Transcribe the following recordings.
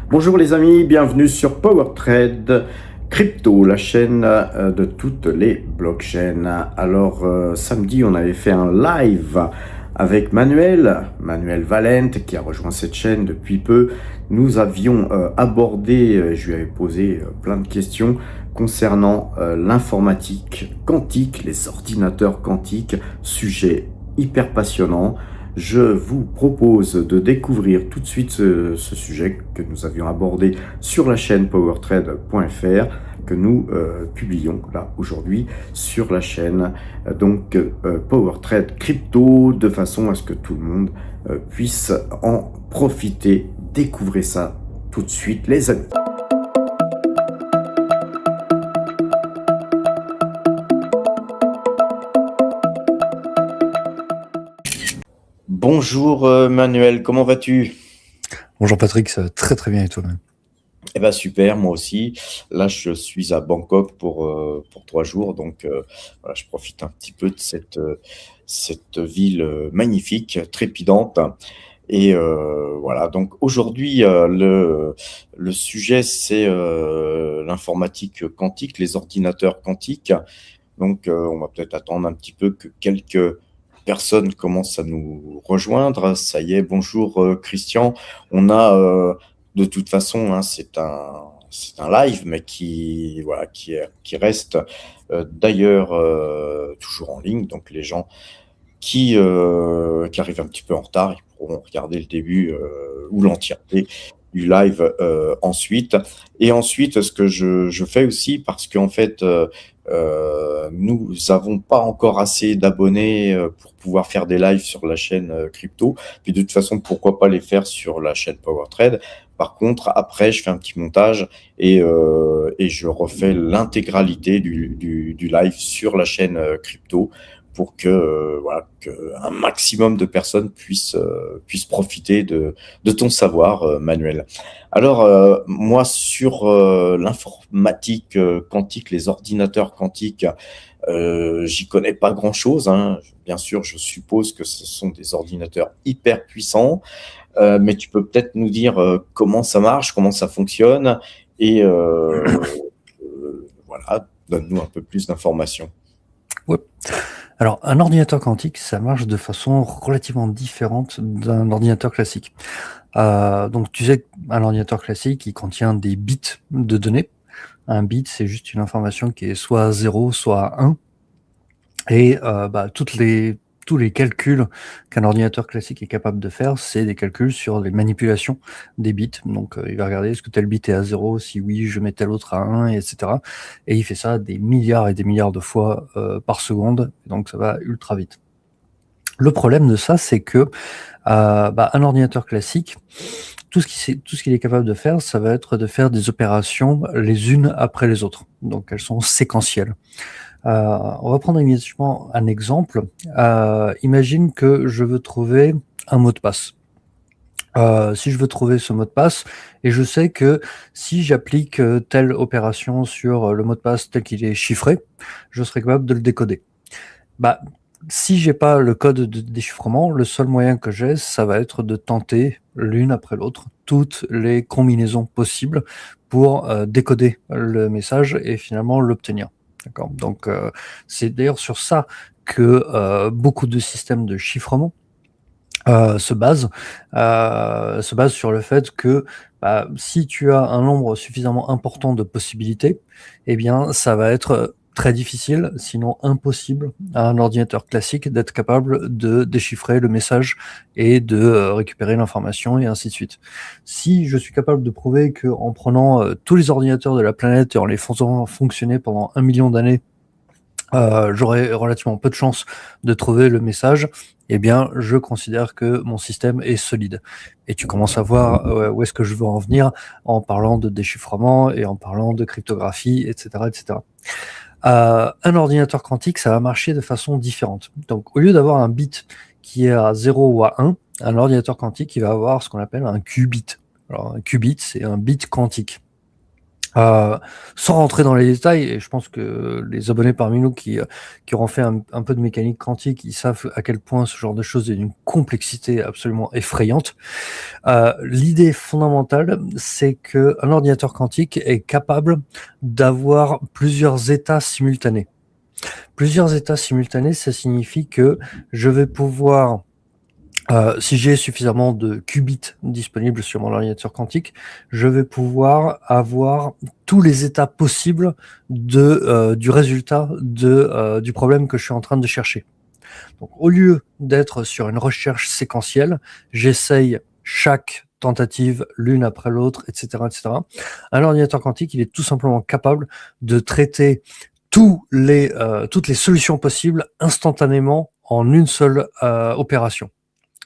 Bonjour les amis, bienvenue sur PowerTrade Crypto, la chaîne de toutes les blockchains. Alors samedi, on avait fait un live avec Manuel Valente, qui a rejoint cette chaîne depuis peu. Nous avions abordé, je lui avais posé plein de questions concernant l'informatique quantique, les ordinateurs quantiques, sujet hyper passionnant. Je vous propose de découvrir tout de suite ce sujet que nous avions abordé sur la chaîne powertrade.fr, que nous publions là aujourd'hui sur la chaîne PowerTrade Crypto, de façon à ce que tout le monde puisse en profiter. Découvrez ça tout de suite les amis. Bonjour Manuel, comment vas-tu? Bonjour Patrick, ça va très très bien et toi-même? Eh ben super, moi aussi. Là, je suis à Bangkok pour 3 jours, donc voilà, je profite un petit peu de cette ville magnifique, trépidante. Et voilà, donc aujourd'hui, le sujet, c'est l'informatique quantique, les ordinateurs quantiques. Donc, on va peut-être attendre un petit peu que quelques personnes commencent à nous rejoindre. Ça y est, bonjour Christian. On a de toute façon, hein, c'est un live, mais qui voilà, qui reste d'ailleurs toujours en ligne. Donc les gens qui arrivent un petit peu en retard, ils pourront regarder le début ou l'entièreté du live ensuite. Et ensuite, ce que je fais aussi, parce qu'en fait, nous avons pas encore assez d'abonnés pour pouvoir faire des lives sur la chaîne crypto. Puis de toute façon, pourquoi pas les faire sur la chaîne PowerTrade. Par contre, après, je fais un petit montage et je refais l'intégralité du live sur la chaîne crypto pour que voilà, que un maximum de personnes puissent profiter de ton savoir, Manuel. Alors moi sur l'informatique quantique, les ordinateurs quantiques, j'y connais pas grand-chose, hein. Bien sûr, je suppose que ce sont des ordinateurs hyper puissants, mais tu peux peut-être nous dire comment ça marche, comment ça fonctionne, et voilà, donne-nous un peu plus d'informations. Ouais. Alors, un ordinateur quantique, ça marche de façon relativement différente d'un ordinateur classique. Donc, tu sais qu'un ordinateur classique, il contient des bits de données. Un bit, c'est juste une information qui est soit 0, soit 1. Et tous les calculs qu'un ordinateur classique est capable de faire, c'est des calculs sur les manipulations des bits. Donc, il va regarder est-ce que tel bit est à 0, si oui, je mets tel autre à 1, etc. Et il fait ça des milliards et des milliards de fois par seconde. Donc, ça va ultra vite. Le problème de ça, c'est que un ordinateur classique, tout ce qu'il est capable de faire, ça va être de faire des opérations les unes après les autres. Donc, elles sont séquentielles. On va prendre immédiatement un exemple. Imagine que je veux trouver un mot de passe. Si je veux trouver ce mot de passe, et je sais que si j'applique telle opération sur le mot de passe tel qu'il est chiffré, je serai capable de le décoder. Bah, si j'ai pas le code de déchiffrement, le seul moyen que j'ai, ça va être de tenter l'une après l'autre toutes les combinaisons possibles pour décoder le message et finalement l'obtenir. D'accord. Donc, c'est d'ailleurs sur ça que beaucoup de systèmes de chiffrement se basent sur le fait que si tu as un nombre suffisamment important de possibilités, eh bien, ça va être très difficile, sinon impossible, à un ordinateur classique d'être capable de déchiffrer le message et de récupérer l'information et ainsi de suite. Si je suis capable de prouver qu'en prenant tous les ordinateurs de la planète et en les faisant fonctionner pendant 1 million d'années, j'aurai relativement peu de chances de trouver le message, eh bien, je considère que mon système est solide. Et tu commences à voir où est-ce que je veux en venir en parlant de déchiffrement et en parlant de cryptographie, etc., etc. Un ordinateur quantique, ça va marcher de façon différente. Donc, au lieu d'avoir un bit qui est à 0 ou à 1, un ordinateur quantique, il va avoir ce qu'on appelle un qubit. Alors, un qubit, c'est un bit quantique. Euh, Sans rentrer dans les détails, et je pense que les abonnés parmi nous qui auront fait un peu de mécanique quantique, ils savent à quel point ce genre de choses est d'une complexité absolument effrayante. L'idée fondamentale, c'est que un ordinateur quantique est capable d'avoir plusieurs états simultanés. Plusieurs états simultanés, ça signifie que je vais pouvoir si j'ai suffisamment de qubits disponibles sur mon ordinateur quantique, je vais pouvoir avoir tous les états possibles du résultat du problème que je suis en train de chercher. Donc, au lieu d'être sur une recherche séquentielle, j'essaye chaque tentative l'une après l'autre, etc., etc. Un ordinateur quantique, il est tout simplement capable de traiter toutes les solutions possibles instantanément en une seule opération.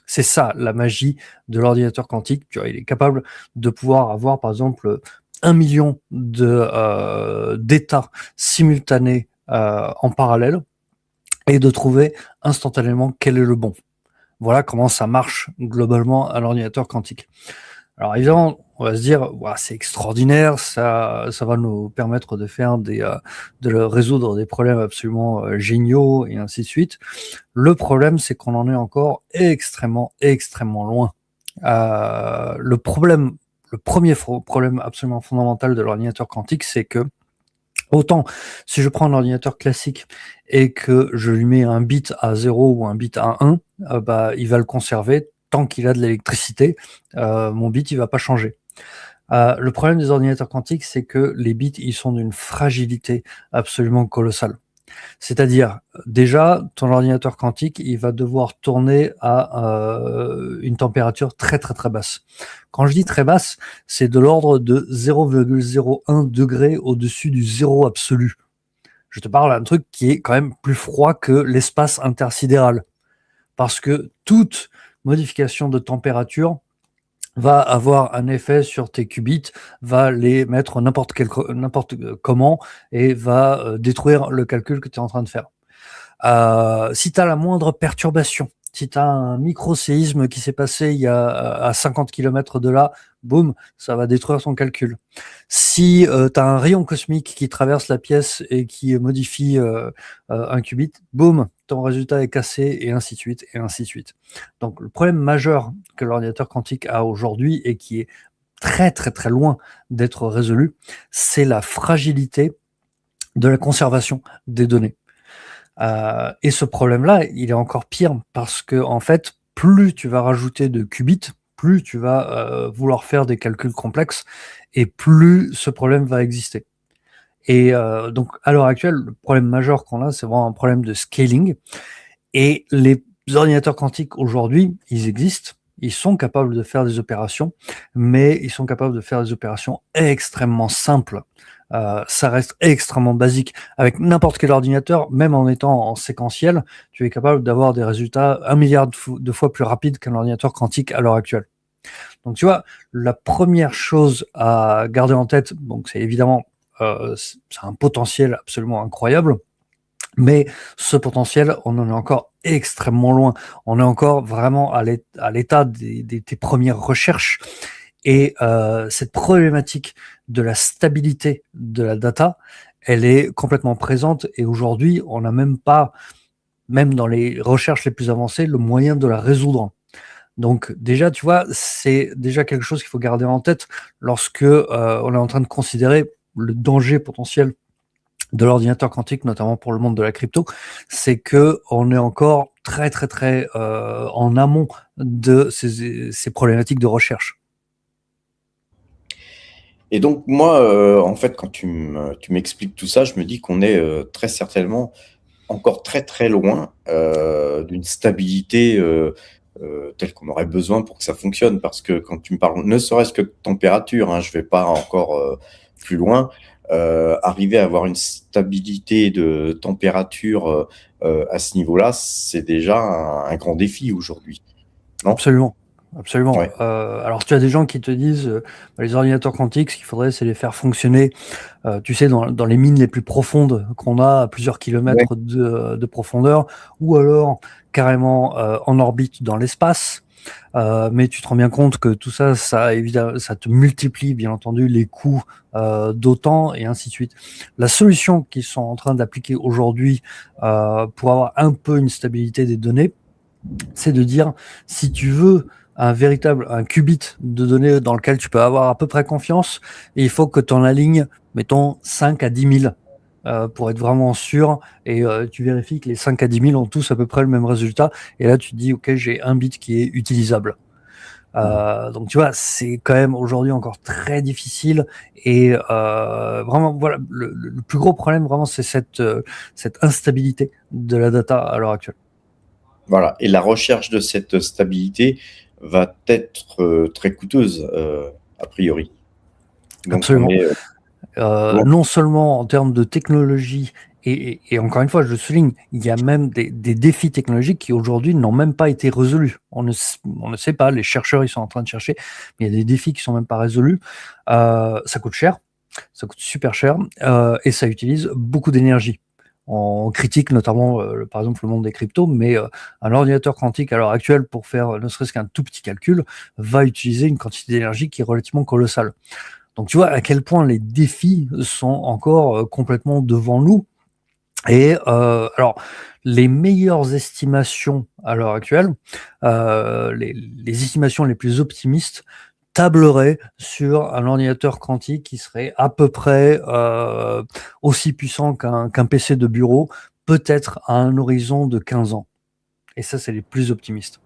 C'est ça la magie de l'ordinateur quantique. Tu vois, il est capable de pouvoir avoir, par exemple, 1 million d'états simultanés en parallèle et de trouver instantanément quel est le bon. Voilà comment ça marche globalement à l'ordinateur quantique. Alors évidemment, on va se dire, ouais, c'est extraordinaire, ça va nous permettre de faire de résoudre des problèmes absolument géniaux et ainsi de suite. Le problème, c'est qu'on en est encore extrêmement, extrêmement loin. Le premier problème absolument fondamental de l'ordinateur quantique, c'est que autant si je prends un ordinateur classique et que je lui mets un bit à 0 ou un bit à 1, bah, il va le conserver tant qu'il a de l'électricité. Mon bit, il va pas changer. Le problème des ordinateurs quantiques, c'est que les bits, ils sont d'une fragilité absolument colossale. C'est-à-dire, déjà, ton ordinateur quantique, il va devoir tourner à une température très très très basse. Quand je dis très basse, c'est de l'ordre de 0,01 degré au-dessus du zéro absolu. Je te parle d'un truc qui est quand même plus froid que l'espace intersidéral. Parce que toute modification de température va avoir un effet sur tes qubits, va les mettre n'importe comment et va détruire le calcul que tu es en train de faire. Si tu as la moindre perturbation, si tu as un micro-séisme qui s'est passé il y a à 50 km de là, boum, ça va détruire ton calcul. Si tu as un rayon cosmique qui traverse la pièce et qui modifie un qubit, boum, ton résultat est cassé, et ainsi de suite, et ainsi de suite. Donc le problème majeur que l'ordinateur quantique a aujourd'hui et qui est très très très loin d'être résolu, c'est la fragilité de la conservation des données. Et ce problème-là, il est encore pire parce que en fait, plus tu vas rajouter de qubits, plus tu vas vouloir faire des calculs complexes et plus ce problème va exister. Et donc, à l'heure actuelle, le problème majeur qu'on a, c'est vraiment un problème de scaling. Et les ordinateurs quantiques aujourd'hui, ils existent, ils sont capables de faire des opérations, mais ils sont capables de faire des opérations extrêmement simples. Ça reste extrêmement basique. Avec n'importe quel ordinateur, même en étant en séquentiel, tu es capable d'avoir des résultats 1 milliard de fois plus rapides qu'un ordinateur quantique à l'heure actuelle. Donc tu vois, la première chose à garder en tête, donc c'est évidemment c'est un potentiel absolument incroyable, mais ce potentiel, on en est encore extrêmement loin. On est encore vraiment à l'état des premières recherches. Et cette problématique de la stabilité de la data, elle est complètement présente. Et aujourd'hui, on n'a même pas, même dans les recherches les plus avancées, le moyen de la résoudre. Donc déjà, tu vois, c'est déjà quelque chose qu'il faut garder en tête lorsque on est en train de considérer le danger potentiel de l'ordinateur quantique, notamment pour le monde de la crypto, c'est que on est encore très très très en amont de ces problématiques de recherche. Et donc moi, en fait, quand tu m'expliques tout ça, je me dis qu'on est très certainement encore très très loin d'une stabilité telle qu'on aurait besoin pour que ça fonctionne. Parce que quand tu me parles, ne serait-ce que de température, hein, je vais pas encore plus loin, arriver à avoir une stabilité de température à ce niveau-là, c'est déjà un grand défi aujourd'hui, non? Absolument. Absolument. Ouais. Alors tu as des gens qui te disent les ordinateurs quantiques, ce qu'il faudrait, c'est les faire fonctionner, tu sais, dans les mines les plus profondes qu'on a à plusieurs Ouais. kilomètres de profondeur, ou alors carrément en orbite dans l'espace. mais tu te rends bien compte que tout ça, ça te multiplie bien entendu les coûts d'autant et ainsi de suite. La solution qu'ils sont en train d'appliquer aujourd'hui pour avoir un peu une stabilité des données, c'est de dire si tu veux un qubit de données dans lequel tu peux avoir à peu près confiance, il faut que tu en alignes, mettons, 5 à 10 000 pour être vraiment sûr, et tu vérifies que les 5 à 10 000 ont tous à peu près le même résultat, et là tu te dis ok, j'ai un bit qui est utilisable. Donc tu vois, c'est quand même aujourd'hui encore très difficile, et vraiment voilà, le plus gros problème vraiment, c'est cette instabilité de la data à l'heure actuelle. Voilà, et la recherche de cette stabilité va être très coûteuse, a priori. Donc on Absolument. est, bon, Non seulement en termes de technologie, et encore une fois, je souligne, il y a même des défis technologiques qui aujourd'hui n'ont même pas été résolus. On ne sait pas, les chercheurs ils sont en train de chercher, mais il y a des défis qui sont même pas résolus. Ça coûte cher, ça coûte super cher, et ça utilise beaucoup d'énergie. On critique notamment, par exemple, le monde des cryptos, mais un ordinateur quantique à l'heure actuelle, pour faire ne serait-ce qu'un tout petit calcul, va utiliser une quantité d'énergie qui est relativement colossale. Donc tu vois à quel point les défis sont encore complètement devant nous. Et alors, les meilleures estimations à l'heure actuelle, les estimations les plus optimistes tableraient sur un ordinateur quantique qui serait à peu près aussi puissant qu'un PC de bureau, peut-être à un horizon de 15 ans. Et ça, c'est les plus optimistes.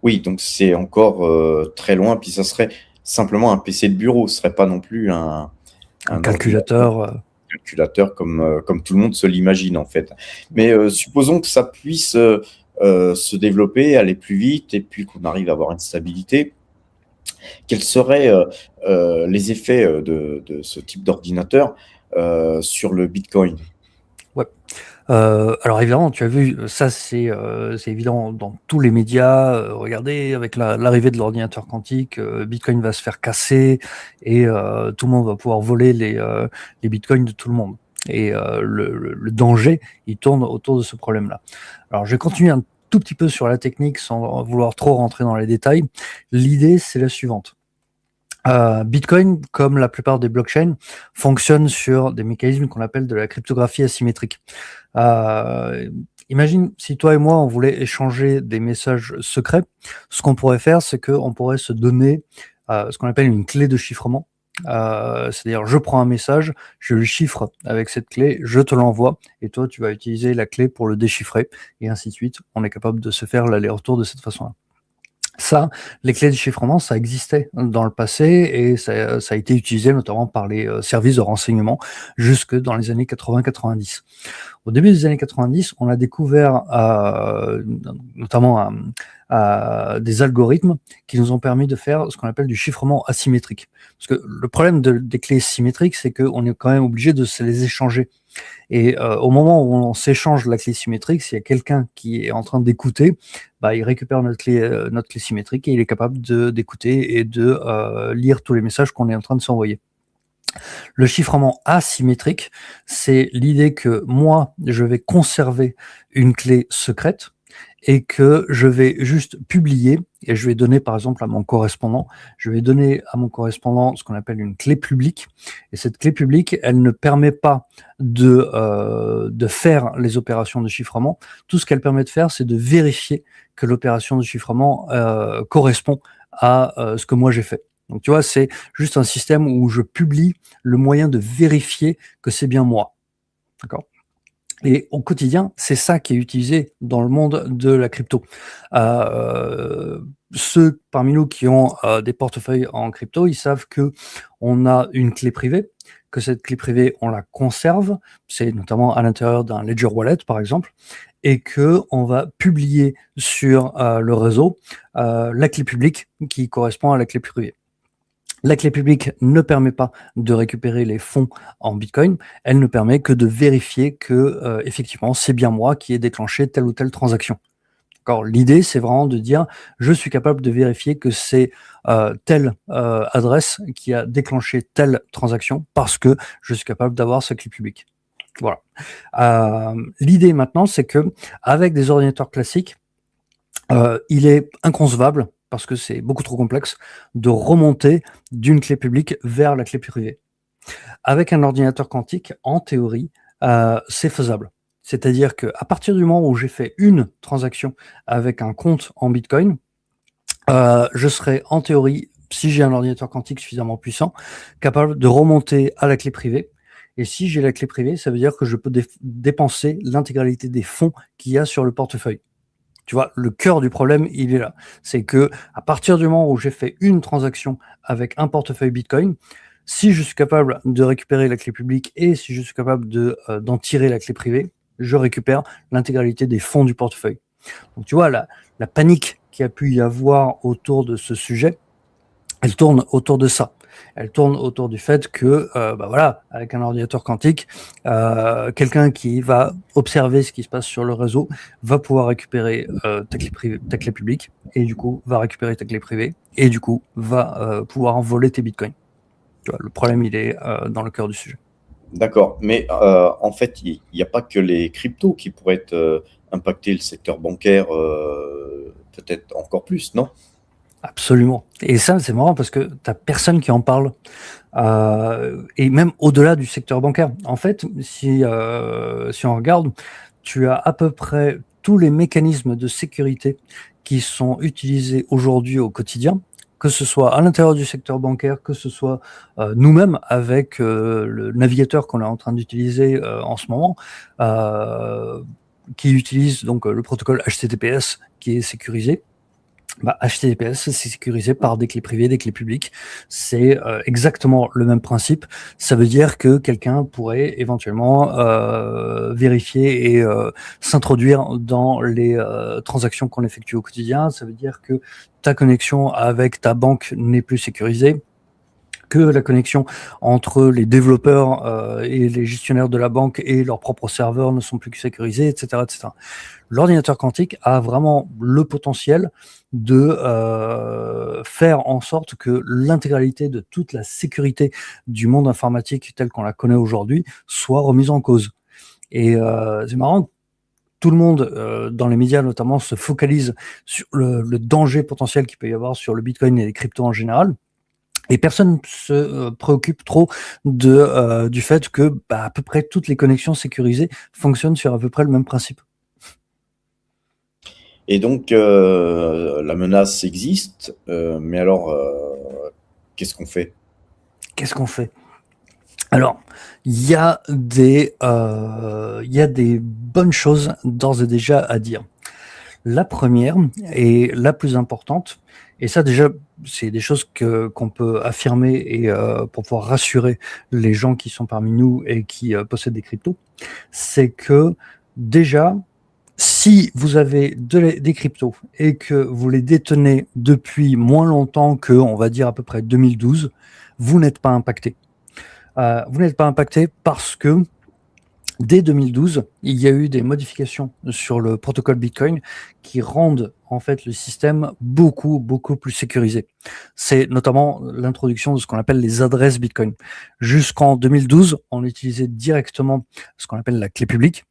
oui, donc c'est encore très loin. Puis ça serait simplement un PC de bureau, ce serait pas non plus Un un ordinateur calculateur, calculateur comme tout le monde se l'imagine en fait. Mais supposons que ça puisse se développer, aller plus vite, et puis qu'on arrive à avoir une stabilité. Quels seraient les effets de ce type d'ordinateur sur le Bitcoin? ouais. Alors évidemment, tu as vu, ça c'est évident dans tous les médias. Regardez, avec l'arrivée de l'ordinateur quantique, Bitcoin va se faire casser, et tout le monde va pouvoir voler les Bitcoins de tout le monde. Et le danger, il tourne autour de ce problème-là. Alors je vais continuer un tout petit peu sur la technique sans vouloir trop rentrer dans les détails. L'idée, c'est la suivante. Bitcoin, comme la plupart des blockchains, fonctionne sur des mécanismes qu'on appelle de la cryptographie asymétrique. Imagine si toi et moi, on voulait échanger des messages secrets. Ce qu'on pourrait faire, c'est qu'on pourrait se donner ce qu'on appelle une clé de chiffrement. C'est-à-dire, je prends un message, je le chiffre avec cette clé, je te l'envoie, et toi, tu vas utiliser la clé pour le déchiffrer, et ainsi de suite. On est capable de se faire l'aller-retour de cette façon-là. Ça, les clés de chiffrement, ça existait dans le passé, et ça a été utilisé notamment par les services de renseignement jusque dans les années 80-90. Au début des années 90, on a découvert notamment des algorithmes qui nous ont permis de faire ce qu'on appelle du chiffrement asymétrique. Parce que le problème des clés symétriques, c'est qu'on est quand même obligé de se les échanger. Et au moment où on s'échange la clé symétrique, s'il y a quelqu'un qui est en train d'écouter, bah, il récupère notre clé symétrique, et il est capable d'écouter et de lire tous les messages qu'on est en train de s'envoyer. Le chiffrement asymétrique, c'est l'idée que moi, je vais conserver une clé secrète, et que je vais juste publier, et je vais donner par exemple à mon correspondant, je vais donner à mon correspondant ce qu'on appelle une clé publique, et cette clé publique, elle ne permet pas de faire les opérations de chiffrement. Tout ce qu'elle permet de faire, c'est de vérifier que l'opération de chiffrement correspond à ce que moi j'ai fait. Donc tu vois, c'est juste un système où je publie le moyen de vérifier que c'est bien moi. D'accord ? Et au quotidien, c'est ça qui est utilisé dans le monde de la crypto. Ceux parmi nous qui ont des portefeuilles en crypto, ils savent que on a une clé privée, que cette clé privée, on la conserve, c'est notamment à l'intérieur d'un Ledger Wallet, par exemple, et que on va publier sur le réseau la clé publique qui correspond à la clé privée. La clé publique ne permet pas de récupérer les fonds en Bitcoin, elle ne permet que de vérifier que effectivement c'est bien moi qui ai déclenché telle ou telle transaction. D'accord ? L'idée, c'est vraiment de dire je suis capable de vérifier que c'est telle adresse qui a déclenché telle transaction parce que je suis capable d'avoir ce clé publique. Voilà. L'idée maintenant, c'est que avec des ordinateurs classiques, Il est inconcevable, parce que c'est beaucoup trop complexe, de remonter d'une clé publique vers la clé privée. Avec un ordinateur quantique, en théorie, c'est faisable. C'est-à-dire qu'à partir du moment où j'ai fait une transaction avec un compte en Bitcoin, je serai en théorie, si j'ai un ordinateur quantique suffisamment puissant, capable de remonter à la clé privée. Et si j'ai la clé privée, ça veut dire que je peux dépenser l'intégralité des fonds qu'il y a sur le portefeuille. Tu vois, le cœur du problème, il est là. C'est que à partir du moment où j'ai fait une transaction avec un portefeuille Bitcoin, si je suis capable de récupérer la clé publique et si je suis capable d'en tirer la clé privée, je récupère l'intégralité des fonds du portefeuille. Donc tu vois, la panique qu'il y a pu y avoir autour de ce sujet, elle tourne autour de ça. Elle tourne autour du fait que, voilà, avec un ordinateur quantique, quelqu'un qui va observer ce qui se passe sur le réseau va pouvoir récupérer ta clé publique et du coup va récupérer ta clé privée et du coup va pouvoir voler tes bitcoins. Tu vois, le problème il est dans le cœur du sujet. D'accord. Mais en fait, il n'y a pas que les cryptos qui pourraient impacter le secteur bancaire, peut-être encore plus, non? Absolument. Et ça, c'est marrant parce que t'as personne qui en parle. Et même au-delà du secteur bancaire. En fait, si on regarde, tu as à peu près tous les mécanismes de sécurité qui sont utilisés aujourd'hui au quotidien, que ce soit à l'intérieur du secteur bancaire, que ce soit nous-mêmes avec le navigateur qu'on est en train d'utiliser en ce moment, qui utilise donc le protocole HTTPS qui est sécurisé. HTTPS, c'est sécurisé par des clés privées, des clés publiques. C'est exactement le même principe. Ça veut dire que quelqu'un pourrait éventuellement vérifier et s'introduire dans les transactions qu'on effectue au quotidien. Ça veut dire que ta connexion avec ta banque n'est plus sécurisée, que la connexion entre les développeurs et les gestionnaires de la banque et leurs propres serveurs ne sont plus sécurisés, etc., etc. L'ordinateur quantique a vraiment le potentiel de faire en sorte que l'intégralité de toute la sécurité du monde informatique tel qu'on la connaît aujourd'hui soit remise en cause. Et c'est marrant, tout le monde, dans les médias notamment, se focalise sur le danger potentiel qu'il peut y avoir sur le Bitcoin et les cryptos en général. Et personne se préoccupe trop du fait que à peu près toutes les connexions sécurisées fonctionnent sur à peu près le même principe. Et donc, la menace existe, mais alors, qu'est-ce qu'on fait? Qu'est-ce qu'on fait? Alors, il y a des bonnes choses d'ores et déjà à dire. La première et la plus importante, et ça déjà, c'est des choses qu'on peut affirmer et pour pouvoir rassurer les gens qui sont parmi nous et qui possèdent des cryptos, c'est que déjà, si vous avez des cryptos et que vous les détenez depuis moins longtemps que, on va dire à peu près 2012, vous n'êtes pas impacté. Vous n'êtes pas impacté parce que dès 2012, il y a eu des modifications sur le protocole Bitcoin qui rendent en fait le système beaucoup plus sécurisé. C'est notamment l'introduction de ce qu'on appelle les adresses Bitcoin. Jusqu'en 2012, on utilisait directement ce qu'on appelle la clé publique.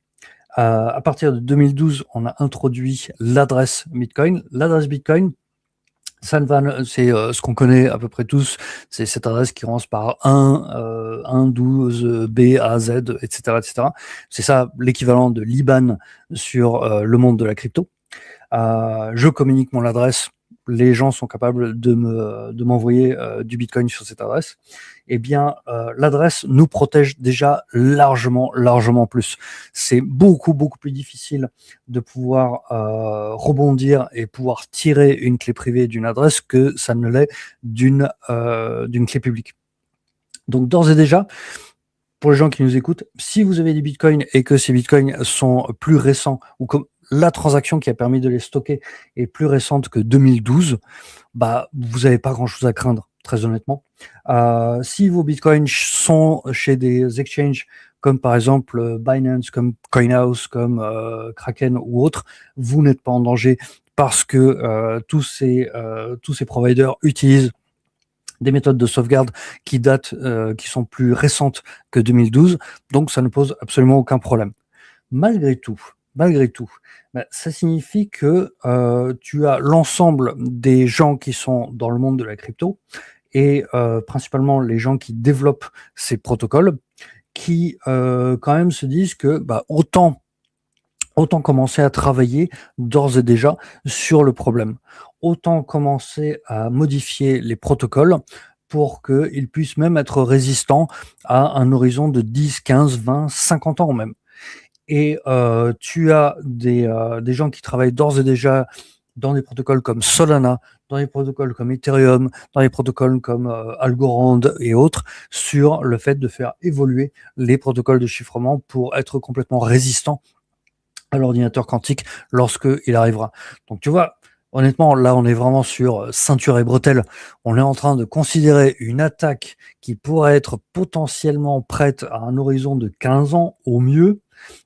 À partir de 2012, on a introduit l'adresse Bitcoin. L'adresse Bitcoin, c'est ce qu'on connaît à peu près tous, c'est cette adresse qui commence par 12 B, A, Z, etc., etc. C'est ça l'équivalent de l'IBAN sur le monde de la crypto. Je communique mon adresse, les gens sont capables de m'envoyer du Bitcoin sur cette adresse. Eh bien, l'adresse nous protège déjà largement plus. C'est beaucoup plus difficile de pouvoir rebondir et pouvoir tirer une clé privée d'une adresse que ça ne l'est d'une clé publique. Donc, d'ores et déjà, pour les gens qui nous écoutent, si vous avez des bitcoins et que ces bitcoins sont plus récents ou comme la transaction qui a permis de les stocker est plus récente que 2012, vous n'avez pas grand-chose à craindre, très honnêtement. Si vos bitcoins sont chez des exchanges comme par exemple Binance, comme Coinhouse, comme Kraken ou autres, vous n'êtes pas en danger parce que tous ces providers utilisent des méthodes de sauvegarde qui datent, qui sont plus récentes que 2012, donc ça ne pose absolument aucun problème. Malgré tout, malgré tout, ça signifie que tu as l'ensemble des gens qui sont dans le monde de la crypto et principalement les gens qui développent ces protocoles qui quand même se disent que autant commencer à travailler d'ores et déjà sur le problème. Autant commencer à modifier les protocoles pour qu'ils puissent même être résistants à un horizon de 10, 15, 20, 50 ans même. Et tu as des gens qui travaillent d'ores et déjà dans des protocoles comme Solana, dans des protocoles comme Ethereum, dans des protocoles comme Algorand et autres, sur le fait de faire évoluer les protocoles de chiffrement pour être complètement résistants à l'ordinateur quantique lorsqu'il arrivera. Donc tu vois, honnêtement, là on est vraiment sur ceinture et bretelles. On est en train de considérer une attaque qui pourrait être potentiellement prête à un horizon de 15 ans au mieux,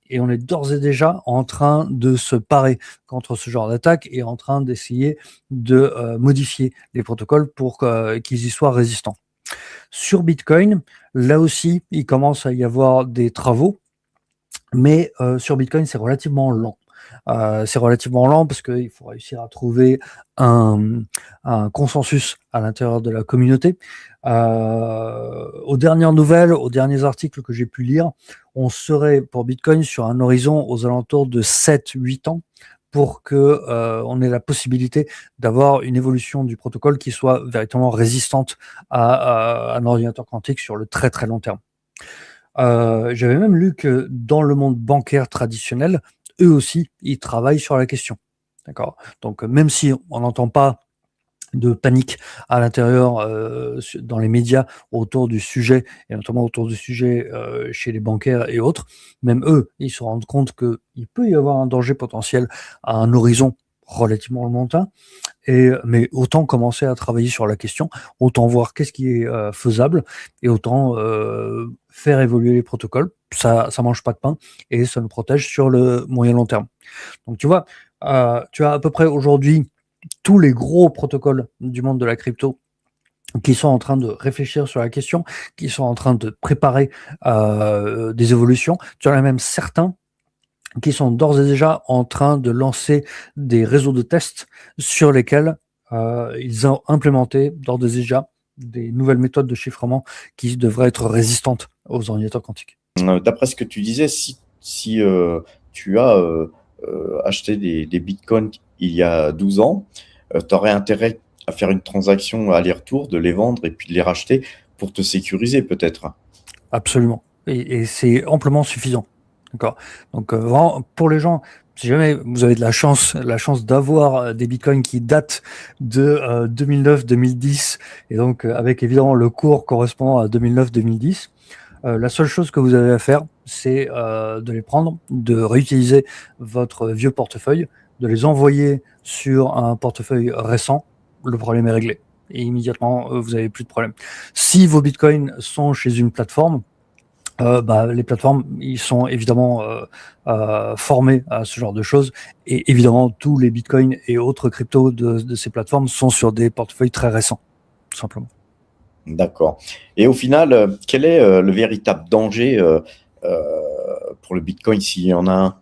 et on est d'ores et déjà en train de se parer contre ce genre d'attaque et en train d'essayer de modifier les protocoles pour qu'ils y soient résistants. Sur Bitcoin, là aussi, il commence à y avoir des travaux. Mais sur Bitcoin, c'est relativement lent. C'est relativement lent parce qu'il faut réussir à trouver un consensus à l'intérieur de la communauté. Aux dernières nouvelles, aux derniers articles que j'ai pu lire, on serait pour Bitcoin sur un horizon aux alentours de 7-8 ans pour que on ait la possibilité d'avoir une évolution du protocole qui soit véritablement résistante à un ordinateur quantique sur le très très long terme. J'avais même lu que dans le monde bancaire traditionnel, eux aussi, ils travaillent sur la question. D'accord. Donc, même si on n'entend pas de panique à l'intérieur dans les médias autour du sujet, et notamment autour du sujet chez les bancaires et autres, même eux, ils se rendent compte qu'il peut y avoir un danger potentiel à un horizon relativement lointain. Mais autant commencer à travailler sur la question, autant voir qu'est-ce qui est faisable et autant faire évoluer les protocoles. Ça mange pas de pain et ça nous protège sur le moyen long terme. Donc tu vois, tu as à peu près aujourd'hui tous les gros protocoles du monde de la crypto qui sont en train de réfléchir sur la question, qui sont en train de préparer des évolutions. Tu en as même certains qui sont d'ores et déjà en train de lancer des réseaux de tests sur lesquels ils ont implémenté d'ores et déjà des nouvelles méthodes de chiffrement qui devraient être résistantes aux ordinateurs quantiques. D'après ce que tu disais, si tu as acheté des bitcoins il y a 12 ans, tu aurais intérêt à faire une transaction aller-retour, de les vendre et puis de les racheter pour te sécuriser peut-être. Absolument. Et c'est amplement suffisant. D'accord. Donc vraiment, pour les gens, si jamais vous avez de la chance d'avoir des bitcoins qui datent de 2009-2010, et donc avec évidemment le cours correspondant à 2009-2010, la seule chose que vous avez à faire, c'est de les prendre, de réutiliser votre vieux portefeuille, de les envoyer sur un portefeuille récent. Le problème est réglé. Et immédiatement, vous n'avez plus de problème. Si vos bitcoins sont chez une plateforme, les plateformes, ils sont évidemment formés à ce genre de choses. Et évidemment, tous les bitcoins et autres cryptos de ces plateformes sont sur des portefeuilles très récents, tout simplement. D'accord. Et au final, quel est le véritable danger pour le bitcoin s'il y en a un?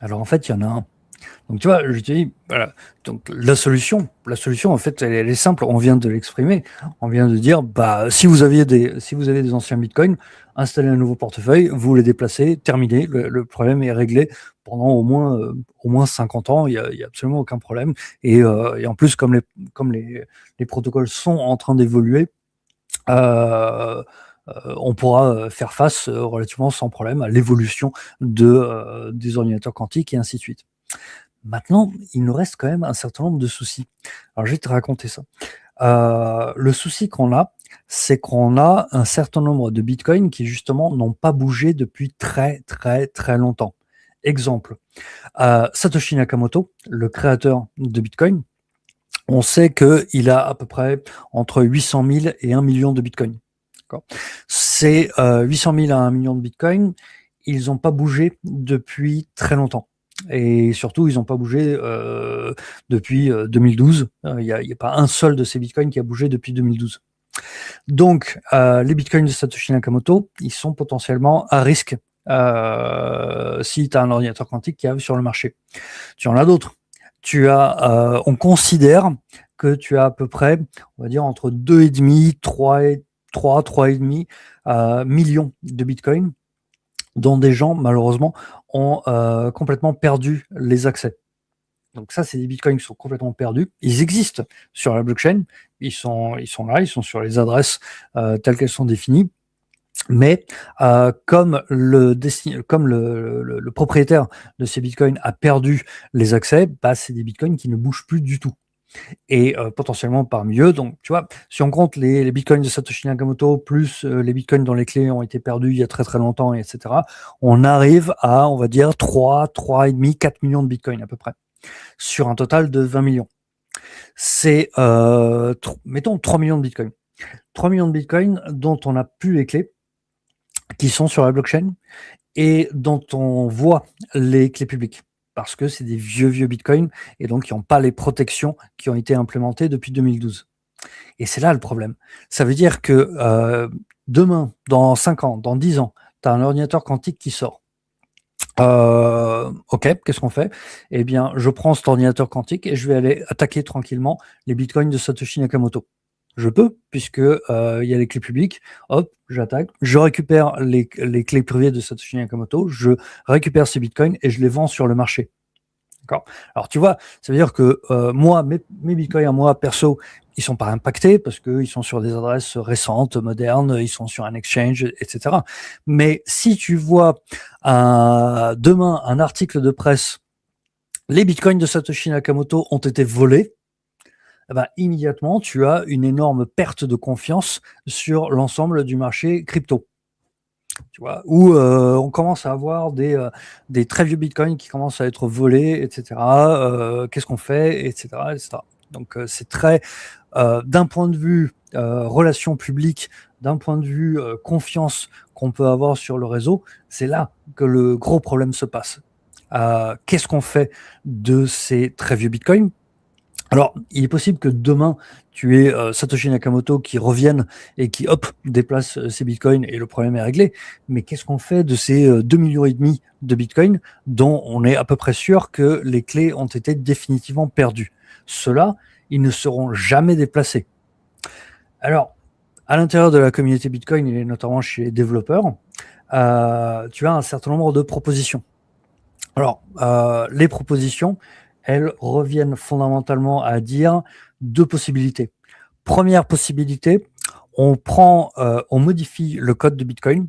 Alors en fait, il y en a un. Donc tu vois, je te dis, voilà. Donc la solution, en fait, elle est simple. On vient de l'exprimer. On vient de dire, si vous avez des anciens bitcoins, installez un nouveau portefeuille, vous les déplacez, terminé. Le problème est réglé pendant au moins 50 ans. Il y a absolument aucun problème. Et en plus, comme les protocoles sont en train d'évoluer, on pourra faire face relativement sans problème à l'évolution des ordinateurs quantiques et ainsi de suite. Maintenant, il nous reste quand même un certain nombre de soucis. Alors, je vais te raconter ça. Le souci qu'on a, c'est qu'on a un certain nombre de bitcoins qui, justement, n'ont pas bougé depuis très, très, très longtemps. Exemple, Satoshi Nakamoto, le créateur de Bitcoin, on sait qu'il a à peu près entre 800 000 et 1 million de bitcoins. Ces 800 000 à 1 million de bitcoins, ils n'ont pas bougé depuis très longtemps. Et surtout, ils n'ont pas bougé depuis 2012. Il n'y a pas un seul de ces bitcoins qui a bougé depuis 2012. Donc, les bitcoins de Satoshi Nakamoto, ils sont potentiellement à risque si tu as un ordinateur quantique qui arrive sur le marché. Tu en as d'autres. On considère que tu as à peu près, on va dire, entre 2,5, 3,5 millions de bitcoins dont des gens, malheureusement, ont complètement perdu les accès. Donc ça, c'est des bitcoins qui sont complètement perdus. Ils existent sur la blockchain, ils sont là, ils sont sur les adresses telles qu'elles sont définies. Mais comme le propriétaire de ces bitcoins a perdu les accès, bah, c'est des bitcoins qui ne bougent plus du tout. Et potentiellement parmi eux, donc tu vois, si on compte les bitcoins de Satoshi Nakamoto plus les bitcoins dont les clés ont été perdues il y a très très longtemps, etc., on arrive à, on va dire, 3,5, 4 millions de bitcoins à peu près, sur un total de 20 millions. C'est, mettons, 3 millions de bitcoins. 3 millions de bitcoins dont on n'a plus les clés, qui sont sur la blockchain et dont on voit les clés publiques parce que c'est des vieux bitcoins et donc qui n'ont pas les protections qui ont été implémentées depuis 2012. Et c'est là le problème. Ça veut dire que demain, dans 5 ans, dans 10 ans, tu as un ordinateur quantique qui sort. Ok, qu'est-ce qu'on fait? Eh bien, je prends cet ordinateur quantique et je vais aller attaquer tranquillement les bitcoins de Satoshi Nakamoto. Je peux, puisque il y a les clés publiques. Hop, j'attaque. Je récupère les clés privées de Satoshi Nakamoto. Je récupère ces bitcoins et je les vends sur le marché. D'accord. Alors tu vois, ça veut dire que moi, mes bitcoins à moi perso, ils sont pas impactés parce qu'ils sont sur des adresses récentes, modernes, ils sont sur un exchange, etc. Mais si tu vois demain un article de presse, les bitcoins de Satoshi Nakamoto ont été volés, eh ben, immédiatement, tu as une énorme perte de confiance sur l'ensemble du marché crypto. Tu vois, où on commence à avoir des très vieux bitcoins qui commencent à être volés, etc. Qu'est-ce qu'on fait, etc., etc. Donc, c'est très, d'un point de vue relations publiques, d'un point de vue confiance qu'on peut avoir sur le réseau, c'est là que le gros problème se passe. Qu'est-ce qu'on fait de ces très vieux bitcoins? Alors, il est possible que demain, tu aies Satoshi Nakamoto qui revienne et qui, hop, déplace ses bitcoins et le problème est réglé. Mais qu'est-ce qu'on fait de ces 2,5 millions de bitcoins dont on est à peu près sûr que les clés ont été définitivement perdues? Ceux-là, ils ne seront jamais déplacés. Alors, à l'intérieur de la communauté Bitcoin, et notamment chez les développeurs, tu as un certain nombre de propositions. Alors, les propositions, elles reviennent fondamentalement à dire 2 possibilités. Première possibilité, on modifie le code de Bitcoin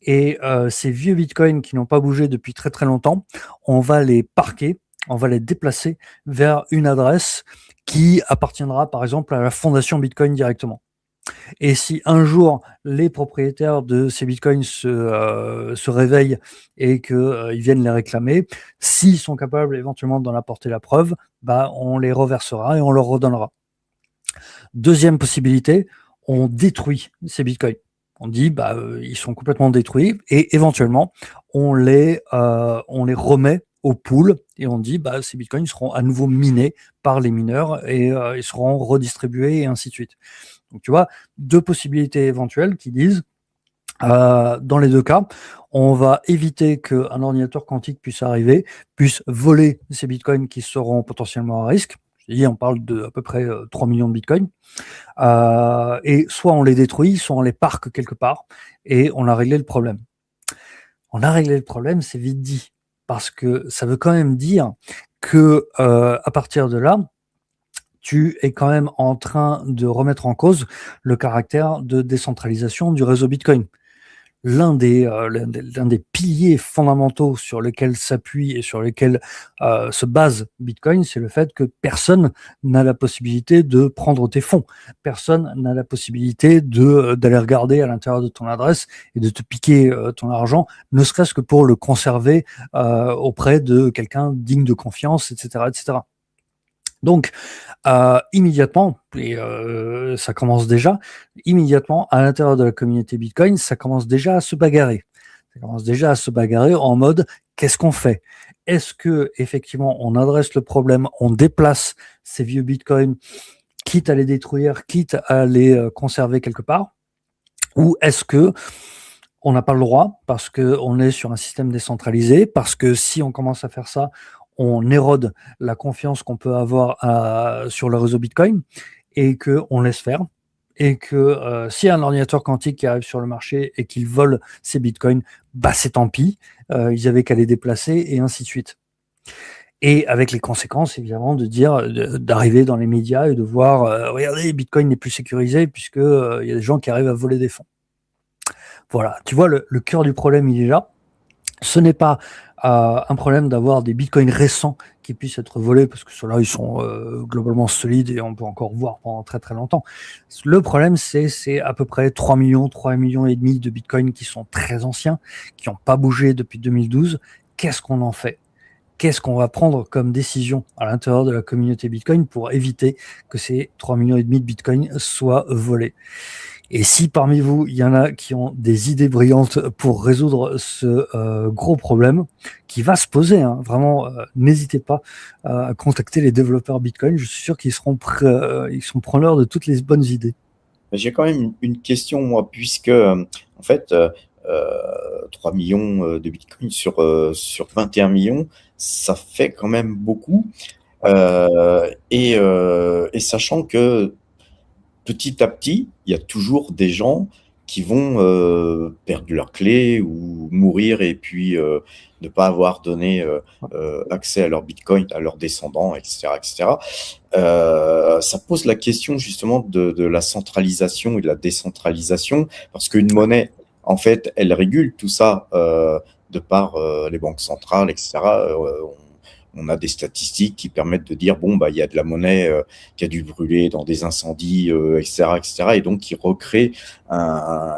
et ces vieux Bitcoins qui n'ont pas bougé depuis très très longtemps, on va les parquer, on va les déplacer vers une adresse qui appartiendra par exemple à la fondation Bitcoin directement. Et si un jour les propriétaires de ces bitcoins se réveillent et qu'ils viennent les réclamer, s'ils sont capables éventuellement d'en apporter la preuve, bah, on les reversera et on leur redonnera. Deuxième possibilité, on détruit ces bitcoins. On dit bah ils sont complètement détruits et éventuellement on les remet au pool et on dit bah ces bitcoins seront à nouveau minés par les mineurs et ils seront redistribués et ainsi de suite. Donc tu vois, 2 possibilités éventuelles qui disent dans les 2 cas, on va éviter qu'un ordinateur quantique puisse arriver, puisse voler ces bitcoins qui seront potentiellement à risque. Je dis, on parle de à peu près 3 millions de bitcoins. Et soit on les détruit, soit on les parque quelque part et on a réglé le problème. On a réglé le problème, c'est vite dit, parce que ça veut quand même dire que à partir de là, tu es quand même en train de remettre en cause le caractère de décentralisation du réseau Bitcoin. L'un des piliers fondamentaux sur lesquels s'appuie et sur lesquels se base Bitcoin, c'est le fait que personne n'a la possibilité de prendre tes fonds. Personne n'a la possibilité d'aller regarder à l'intérieur de ton adresse et de te piquer ton argent, ne serait-ce que pour le conserver auprès de quelqu'un digne de confiance, etc., etc. Donc, immédiatement, et ça commence déjà, immédiatement, à l'intérieur de la communauté Bitcoin, ça commence déjà à se bagarrer. Ça commence déjà à se bagarrer en mode, qu'est-ce qu'on fait? Est-ce que effectivement on adresse le problème, on déplace ces vieux Bitcoins, quitte à les détruire, quitte à les conserver quelque part? Ou est-ce que on n'a pas le droit parce qu'on est sur un système décentralisé, parce que si on commence à faire ça, on érode la confiance qu'on peut avoir sur le réseau Bitcoin et qu'on laisse faire. Et que s'il y a un ordinateur quantique qui arrive sur le marché et qu'il vole ces bitcoins, bah c'est tant pis, ils avaient qu'à les déplacer et ainsi de suite. Et avec les conséquences, évidemment, d'arriver dans les médias et de voir, regardez, Bitcoin n'est plus sécurisé puisque il y a des gens qui arrivent à voler des fonds. Voilà, tu vois, le cœur du problème, il est là. Ce n'est pas un problème d'avoir des bitcoins récents qui puissent être volés, parce que ceux-là, ils sont globalement solides et on peut encore voir pendant très très longtemps. Le problème, c'est à peu près 3 millions et demi de bitcoins qui sont très anciens, qui n'ont pas bougé depuis 2012. Qu'est-ce qu'on en fait ? Qu'est-ce qu'on va prendre comme décision à l'intérieur de la communauté Bitcoin pour éviter que ces 3 millions et demi de bitcoins soient volés ? Et si parmi vous, il y en a qui ont des idées brillantes pour résoudre ce gros problème qui va se poser, hein, vraiment, n'hésitez pas à contacter les développeurs Bitcoin. Je suis sûr qu'ils seront ils sont preneurs de toutes les bonnes idées. J'ai quand même une question, moi, puisque, en fait, 3 millions de bitcoins sur 21 millions, ça fait quand même beaucoup. Et sachant que petit à petit, il y a toujours des gens qui vont perdre leurs clés ou mourir et puis ne pas avoir donné accès à leur bitcoin, à leurs descendants, etc., etc. Ça pose la question justement de la centralisation et de la décentralisation, parce qu'une monnaie, en fait, elle régule tout ça de par les banques centrales, etc. On a des statistiques qui permettent de dire, bon, bah, il y a de la monnaie qui a dû brûler dans des incendies, etc., etc., et donc qui recrée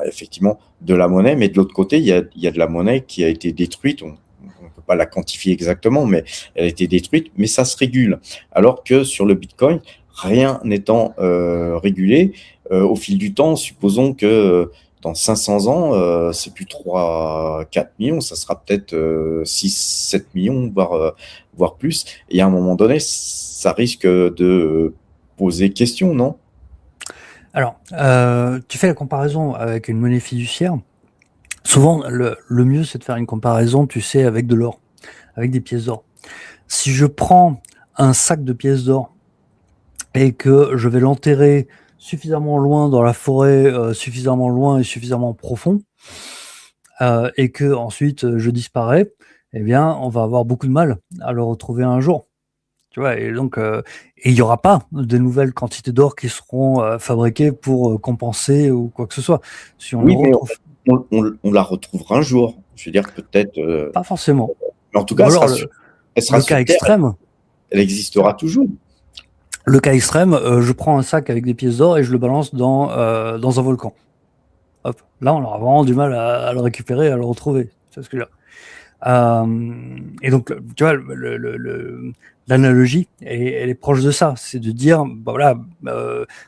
effectivement de la monnaie. Mais de l'autre côté, il y a de la monnaie qui a été détruite. On ne peut pas la quantifier exactement, mais elle a été détruite, mais ça se régule. Alors que sur le Bitcoin, rien n'étant régulé, au fil du temps, supposons que dans 500 ans, c'est plus 3, 4 millions, ça sera peut-être 6, 7 millions, voire plus. Et à un moment donné, ça risque de poser question, non? Alors, tu fais la comparaison avec une monnaie fiduciaire. Souvent, le mieux, c'est de faire une comparaison, tu sais, avec de l'or, avec des pièces d'or. Si je prends un sac de pièces d'or et que je vais l'enterrer suffisamment loin dans la forêt, suffisamment loin et suffisamment profond, et que ensuite je disparais, eh bien, on va avoir beaucoup de mal à le retrouver un jour. Tu vois, et donc, et il n'y aura pas de nouvelles quantités d'or qui seront fabriquées pour compenser ou quoi que ce soit. Si on le Oui, mais retrouve, on la retrouvera un jour. Je veux dire, peut-être. pas forcément. Mais en tout Ou cas, alors elle sera le cas sur Terre, extrême. elle existera toujours. Le cas extrême, je prends un sac avec des pièces d'or et je le balance dans un volcan. Hop, là, on aura vraiment du mal à le récupérer, à le retrouver. C'est ce que je veux dire. Et donc, tu vois, l'analogie, elle est proche de ça. C'est de dire, bah voilà,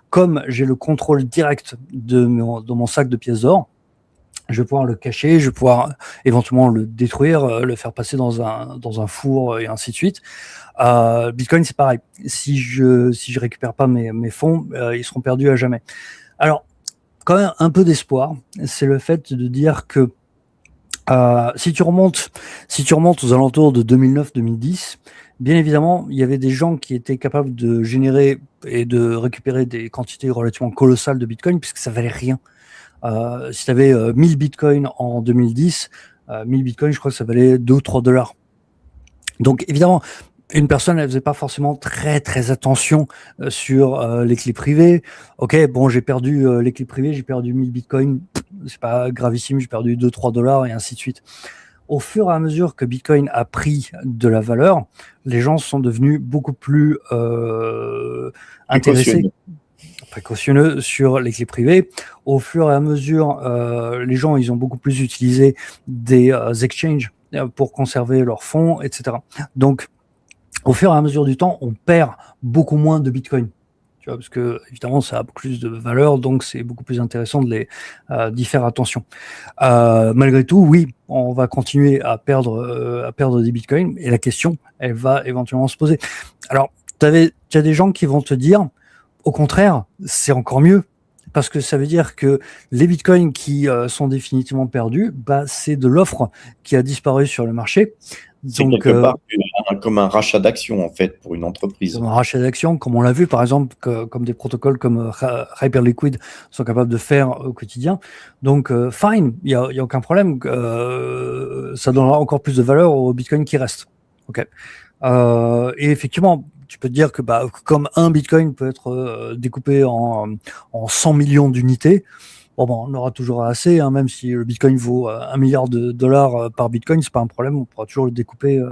comme j'ai le contrôle direct de mon sac de pièces d'or, je vais pouvoir le cacher, je vais pouvoir éventuellement le détruire, le faire passer dans un four et ainsi de suite. Bitcoin, c'est pareil. Si je récupère pas mes fonds, ils seront perdus à jamais. Alors, quand même un peu d'espoir, c'est le fait de dire que si tu remontes aux alentours de 2009-2010, bien évidemment, il y avait des gens qui étaient capables de générer et de récupérer des quantités relativement colossales de Bitcoin, puisque ça valait rien. Si tu avais 1000 Bitcoins en 2010, 1000 Bitcoins, je crois que ça valait 2 ou 3 dollars. Donc évidemment, une personne, elle faisait pas forcément très très attention sur les clés privées. Ok, bon, j'ai perdu les clés privées, j'ai perdu 1000 bitcoins, c'est pas gravissime, j'ai perdu 2-3 dollars et ainsi de suite. Au fur et à mesure que Bitcoin a pris de la valeur, les gens sont devenus beaucoup plus intéressés, précautionneux sur les clés privées. Au fur et à mesure, les gens, ils ont beaucoup plus utilisé des exchanges pour conserver leurs fonds, etc. Donc, au fur et à mesure du temps, on perd beaucoup moins de Bitcoin. Tu vois, parce que évidemment, ça a plus de valeur, donc c'est beaucoup plus intéressant de d'y faire attention. Malgré tout, oui, on va continuer à perdre des Bitcoins, et la question, elle va éventuellement se poser. Alors, tu as des gens qui vont te dire, au contraire, c'est encore mieux, parce que ça veut dire que les bitcoins qui sont définitivement perdus, bah, c'est de l'offre qui a disparu sur le marché. C'est Donc, quelque part comme un rachat d'actions, en fait, pour une comme entreprise. un rachat d'actions, comme on l'a vu par exemple, comme des protocoles comme Hyperliquid sont capables de faire au quotidien. Donc, fine, il y a aucun problème. Ça donnera encore plus de valeur au bitcoin qui reste. Ok. Et effectivement, tu peux te dire que bah, comme un bitcoin peut être découpé en 100 millions d'unités, bon, bah, on aura toujours assez, hein, même si le bitcoin vaut 1 milliard de dollars par bitcoin, c'est pas un problème, on pourra toujours le découper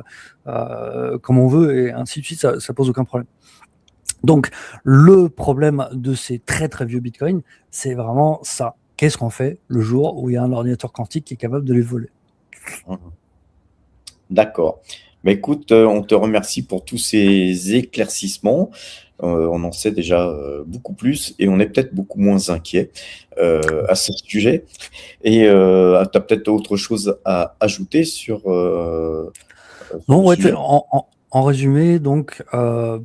comme on veut, et ainsi de suite, ça pose aucun problème. Donc, le problème de ces très très vieux bitcoins, c'est vraiment ça. Qu'est-ce qu'on fait le jour où il y a un ordinateur quantique qui est capable de les voler? Mhm. D'accord. Mais écoute, on te remercie pour tous ces éclaircissements. On en sait déjà beaucoup plus et on est peut-être beaucoup moins inquiet à ce sujet. Et tu as peut-être autre chose à ajouter sur Non, le ouais, sujet? en résumé, donc,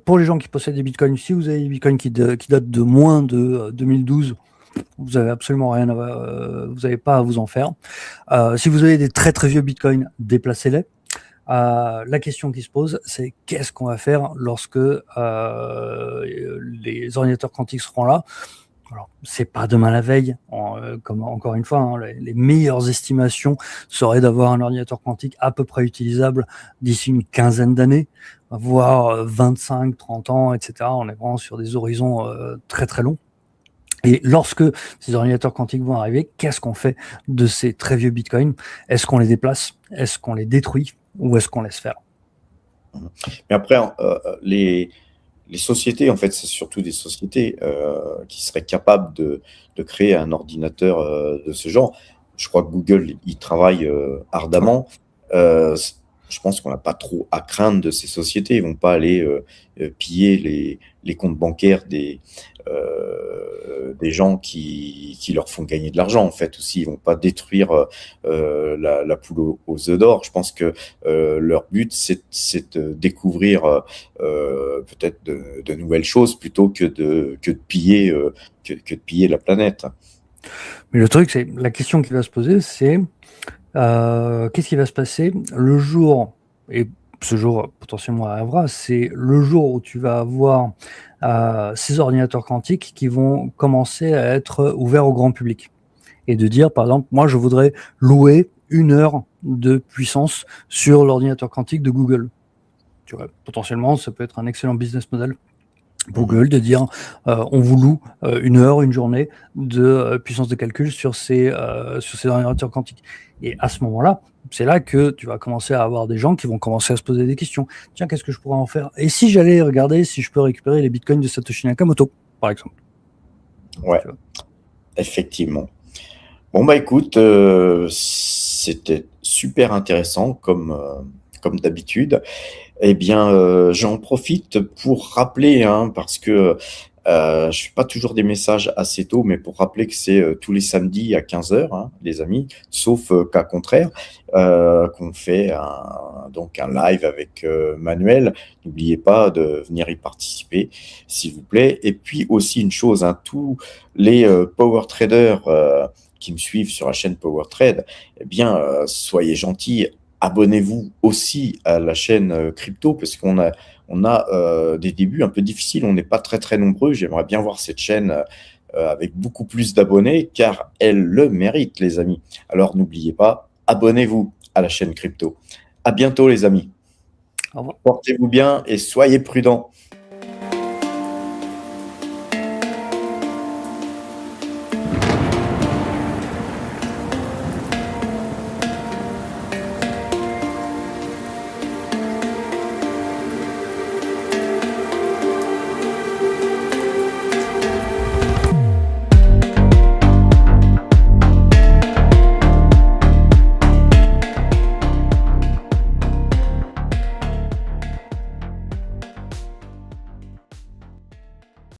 pour les gens qui possèdent des bitcoins, si vous avez des bitcoins qui datent de moins de 2012, vous avez absolument rien vous n'avez pas à vous en faire. Si vous avez des très très vieux bitcoins, déplacez-les. La question qui se pose, c'est qu'est-ce qu'on va faire lorsque les ordinateurs quantiques seront là? Alors, c'est pas demain la veille, comme encore une fois, hein, les meilleures estimations seraient d'avoir un ordinateur quantique à peu près utilisable d'ici une quinzaine d'années, voire 25, 30 ans, etc. On est vraiment sur des horizons très très longs. Et lorsque ces ordinateurs quantiques vont arriver, qu'est-ce qu'on fait de ces très vieux bitcoins? Est-ce qu'on les déplace? Est-ce qu'on les détruit? Ou est-ce qu'on laisse faire? Mais après, les sociétés, en fait, c'est surtout des sociétés qui seraient capables de créer un ordinateur de ce genre. Je crois que Google y travaille Ouais. ardemment. Je pense qu'on n'a pas trop à craindre de ces sociétés. Ils vont pas aller piller les comptes bancaires des gens qui leur font gagner de l'argent, en fait, aussi. Ils vont pas détruire la poule aux œufs d'or. Je pense que leur but, c'est de découvrir peut-être de nouvelles choses plutôt que de piller, que de piller la planète. Mais le truc, c'est la question qui va se poser, c'est qu'est-ce qui va se passer le jour, et ce jour potentiellement arrivera, c'est le jour où tu vas avoir ces ordinateurs quantiques qui vont commencer à être ouverts au grand public. Et de dire, par exemple, moi, je voudrais louer 1 heure de puissance sur l'ordinateur quantique de Google. Tu vois, potentiellement, ça peut être un excellent business model pour Mhm. Google de dire on vous loue 1 heure, une journée de puissance de calcul sur ces ordinateurs quantiques. Et à ce moment-là, c'est là que tu vas commencer à avoir des gens qui vont commencer à se poser des questions. Tiens, qu'est-ce que je pourrais en faire? Et si j'allais regarder si je peux récupérer les bitcoins de Satoshi Nakamoto, par exemple. Ouais, Tu vois. effectivement. Bon, bah écoute, c'était super intéressant comme d'habitude. Eh bien, j'en profite pour rappeler, hein, parce que je fais pas toujours des messages assez tôt, mais pour rappeler que c'est tous les samedis à 15 heures, hein, les amis, sauf cas contraire, qu'on fait donc un live avec Manuel. N'oubliez pas de venir y participer, s'il vous plaît. Et puis aussi une chose, hein, tous les power traders qui me suivent sur la chaîne Power Trade, eh bien, soyez gentils, abonnez-vous aussi à la chaîne crypto parce qu'on a des débuts un peu difficiles. On n'est pas très très nombreux. J'aimerais bien voir cette chaîne avec beaucoup plus d'abonnés car elle le mérite, les amis. Alors n'oubliez pas, abonnez-vous à la chaîne crypto. À bientôt, les amis. Au revoir. Portez-vous bien et soyez prudents.